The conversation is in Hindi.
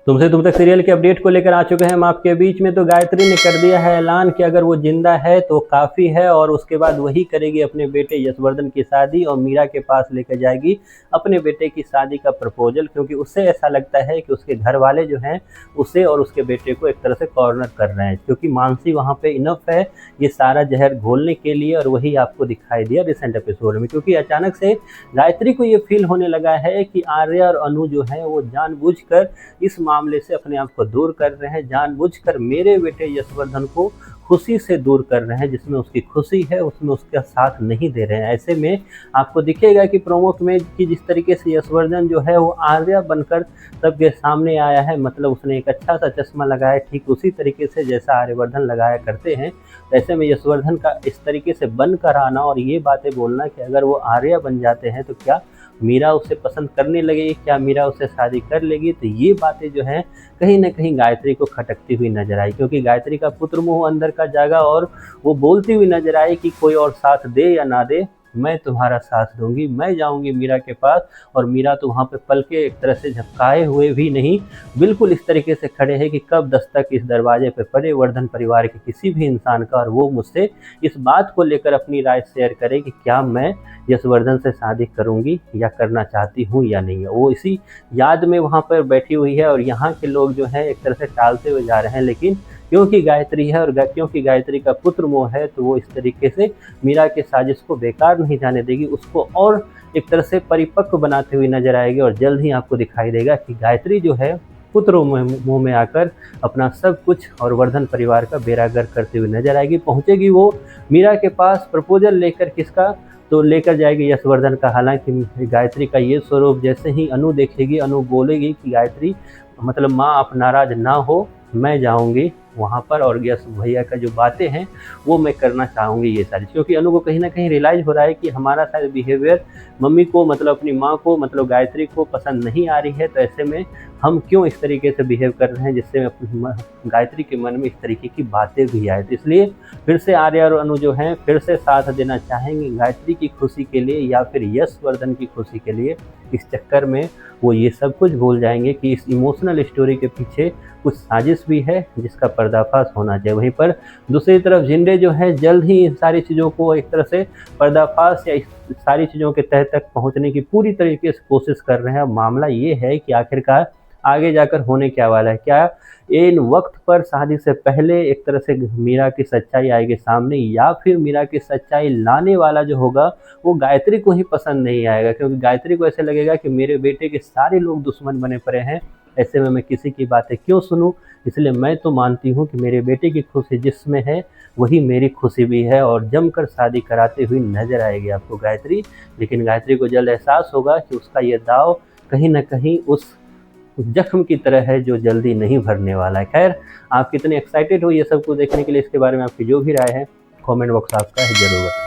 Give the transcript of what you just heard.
तुमसे तुम तक सीरियल के अपडेट को लेकर आ चुके हैं हम आपके बीच में। तो गायत्री ने कर दिया है ऐलान कि अगर वो जिंदा है तो काफ़ी है, और उसके बाद वही करेगी अपने बेटे यशवर्धन की शादी और मीरा के पास लेकर जाएगी अपने बेटे की शादी का प्रपोजल, क्योंकि उससे ऐसा लगता है कि उसके घर वाले जो हैं उसे और उसके बेटे को एक तरह से कॉर्नर कर रहे हैं, क्योंकि मानसी वहाँ पे इनफ है ये सारा जहर घोलने के लिए। और वही आपको दिखाई दिया रिसेंट एपिसोड में, क्योंकि अचानक से गायत्री को ये फील होने लगा है कि आर्या और अनु जो है वो जानबूझकर इस मामले से अपने आप को दूर कर रहे हैं, जानबूझकर मेरे बेटे यशवर्धन को खुशी से दूर कर रहे हैं, जिसमें उसकी खुशी है उसमें उसका साथ नहीं दे रहे हैं। ऐसे में आपको दिखेगा कि प्रोमो में कि जिस तरीके से यशवर्धन जो है वो आर्या बनकर सबके सामने आया है, मतलब उसने एक अच्छा सा चश्मा लगाया ठीक उसी तरीके से जैसा आर्यवर्धन लगाया करते हैं। ऐसे में यशवर्धन का इस तरीके से बनकर आना और ये बातें बोलना कि अगर वो आर्या बन जाते हैं तो क्या मीरा उसे पसंद करने लगेगी, क्या मीरा उससे शादी कर लेगी, तो ये बातें जो हैं कहीं ना कहीं गायत्री को खटकती हुई नजर आई, क्योंकि गायत्री का पुत्र मोह अंदर का जागा और वो बोलती हुई नजर आई कि कोई और साथ दे या ना दे, मैं तुम्हारा साथ दूंगी, मैं जाऊंगी मीरा के पास। और मीरा तो वहाँ पे पल के एक तरह से झपकाए हुए भी नहीं, बिल्कुल इस तरीके से खड़े हैं कि कब दस्तक इस दरवाजे पे पड़े वर्धन परिवार के किसी भी इंसान का, और वो मुझसे इस बात को लेकर अपनी राय शेयर करे कि क्या मैं यशवर्धन से शादी करूंगी या करना चाहती हूँ या नहीं है। वो इसी याद में वहाँ पर बैठी हुई है और यहाँ के लोग जो हैं एक तरह से टालते हुए जा रहे हैं, लेकिन क्योंकि गायत्री है और क्योंकि गायत्री का पुत्र मोह है तो वो इस तरीके से मीरा के साजिश को बेकार नहीं जाने देगी, उसको और एक तरह से परिपक्व बनाते हुए नजर आएगी। और जल्द ही आपको दिखाई देगा कि गायत्री जो है पुत्र मोह में आकर अपना सब कुछ और वर्धन परिवार का बेरागर करते हुए नजर आएगी। पहुंचेगी वो मीरा के पास प्रपोजल लेकर, किसका, तो लेकर जाएगी यशवर्धन का। हालांकि गायत्री का ये स्वरूप जैसे ही अनु देखेगी, अनु बोलेगी कि गायत्री मतलब माँ आप नाराज ना हो, मैं जाऊंगी वहाँ पर और यश भैया का जो बातें हैं वो मैं करना चाहूँगी ये सारी, क्योंकि अनु को कहीं ना कहीं रियलाइज़ हो रहा है कि हमारा शायद बिहेवियर मम्मी को मतलब अपनी माँ को मतलब गायत्री को पसंद नहीं आ रही है, तो ऐसे में हम क्यों इस तरीके से बिहेव कर रहे हैं जिससे गायत्री के मन में इस तरीके की बातें भी आए। तो इसलिए फिर से आर्या और अनु जो हैं फिर से साथ देना चाहेंगे गायत्री की खुशी के लिए या फिर यशवर्धन की खुशी के लिए। इस चक्कर में वो ये सब कुछ भूल जाएंगे कि इस इमोशनल स्टोरी के पीछे कुछ साजिश भी है जिसका पर्दाफाश होना चाहिए। वहीं पर दूसरी तरफ जिंदे जो है जल्द ही इन सारी चीज़ों को एक तरह से पर्दाफाश या इस सारी चीज़ों के तह तक पहुंचने की पूरी तरीके से कोशिश कर रहे हैं। मामला ये है कि आखिरकार आगे जाकर होने क्या वाला है, क्या इन वक्त पर शादी से पहले एक तरह से मीरा की सच्चाई आएगी सामने, या फिर मीरा की सच्चाई लाने वाला जो होगा वो गायत्री को ही पसंद नहीं आएगा, क्योंकि गायत्री को ऐसे लगेगा कि मेरे बेटे के सारे लोग दुश्मन बने पड़े हैं, ऐसे में मैं किसी की बातें क्यों सुनूं। इसलिए मैं तो मानती हूं कि मेरे बेटे की खुशी जिसमें है वही मेरी खुशी भी है, और जमकर शादी कराते हुए नजर आएगी आपको गायत्री। लेकिन गायत्री को जल्द एहसास होगा कि उसका ये दाव कहीं ना कहीं उस जख्म की तरह है जो जल्दी नहीं भरने वाला है। खैर, आप कितने एक्साइटेड हो ये सब कुछ देखने के लिए, इसके बारे में आपकी जो भी राय है कमेंट बॉक्स आपका है जरूर।